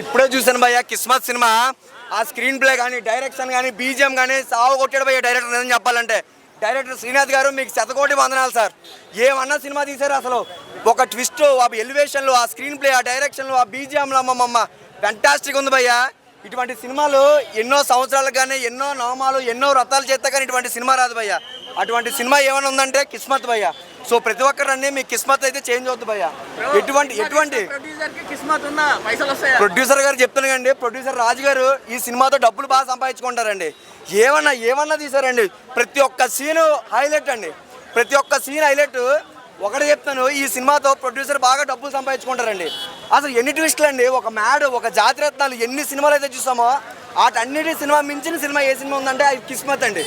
ఇప్పుడే చూసాను భయ్య కిస్మత్ సినిమా. ఆ స్క్రీన్ ప్లే కానీ, డైరెక్షన్ కానీ, బీజిఎం కానీ సాగు కొట్టాడు భయ్య డైరెక్టర్. నిజం చెప్పాలంటే డైరెక్టర్ శ్రీనాథ్ గారు మీకు శతకోటి వందనాలు సార్. ఏమన్నా సినిమా తీశారు అసలు. ఒక ట్విస్ట్, ఆ ఎలివేషన్లు, ఆ స్క్రీన్ ప్లే, ఆ డైరెక్షన్లు, ఆ బీజిఎంలు అమ్మమ్మ ఫ్యాంటాస్టిక్ ఉంది భయ్య. ఇటువంటి సినిమాలు ఎన్నో సంవత్సరాలు కానీ, ఎన్నో నామాలు, ఎన్నో వ్రతాలు చేస్తే కానీ ఇటువంటి సినిమా రాదు భయ్య. అటువంటి సినిమా ఏమైనా ఉందంటే కిస్మత్ భయ్య. సో ప్రతి ఒక్కరండి మీ కిస్మత్ అయితే చేంజ్ అవుతుంది భయ్య. ఎటువంటి ప్రొడ్యూసర్ గారు చెప్తాను కండి, ప్రొడ్యూసర్ రాజు గారు ఈ సినిమాతో డబ్బులు బాగా సంపాదించుకుంటారండి. ఏమన్నా తీసారండి. ప్రతి ఒక్క సీను హైలైట్ అండి. ప్రతి ఒక్క సీన్ హైలైట్. ఒకటి చెప్తాను, ఈ సినిమాతో ప్రొడ్యూసర్ బాగా డబ్బులు సంపాదించుకుంటారండి. అసలు ఎన్ని ట్విస్టులు అండి. ఒక మ్యాడ్, ఒక జాతిరత్నాలు, ఎన్ని సినిమాలు అయితే చూసామో వాటన్నిటి సినిమా మించిన సినిమా ఏ సినిమా ఉందంటే అది కిస్మత్ అండి.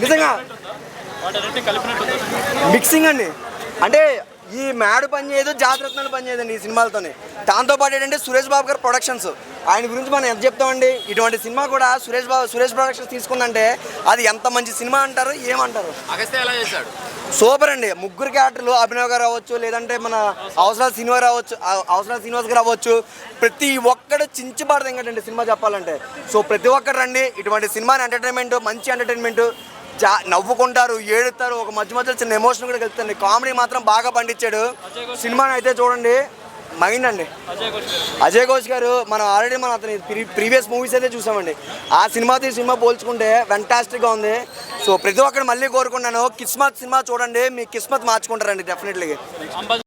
నిజంగా మిక్సింగ్ అండి. అంటే ఈ మ్యాడ్ పని చేయదు, జాతిరత్నాలు పని చేయదండి ఈ సినిమాలతోనే. దాంతోపాటు ఏంటంటే సురేష్ బాబు గారు ప్రొడక్షన్స్, ఆయన గురించి మనం ఎంత చెప్తామండి. ఇటువంటి సినిమా కూడా సురేష్ ప్రొడక్షన్స్ తీసుకుందంటే అది ఎంత మంచి సినిమా అంటారు, ఏమంటారు. సూపర్ అండి. ముగ్గురు క్యారెక్టర్లు, అభినవ్ గారు అవ్వచ్చు, లేదంటే మన అవసరాల శ్రీనివాస్ గారు అవ్వచ్చు, ప్రతి ఒక్కడు చించిపాడదు ఏంటంటే సినిమా చెప్పాలంటే. సో ప్రతి ఒక్కరు రండి. ఇటువంటి సినిమాని ఎంటర్టైన్మెంట్, మంచి ఎంటర్టైన్మెంట్, నవ్వుకుంటారు, ఏడుతారు, ఒక మధ్యలో చిన్న ఎమోషన్ కూడా కలుగుతుంది. కామెడీ మాత్రం బాగా పండించాడు. సినిమాని అయితే చూడండి, మైండ్ అండి. అజయ్ ఘోష్ గారు మనం ఆల్రెడీ అతని ప్రీవియస్ మూవీస్ అయితే చూసామండి. ఆ సినిమాతో ఈ సినిమా పోల్చుకుంటే ఫ్యాంటాస్టిక్గా ఉంది. సో ప్రతి ఒక్కరు మళ్ళీ కోరుకున్నాను, కిస్మత్ సినిమా చూడండి, మీ కిస్మత్ మార్చుకుంటారండి డెఫినెట్లీ.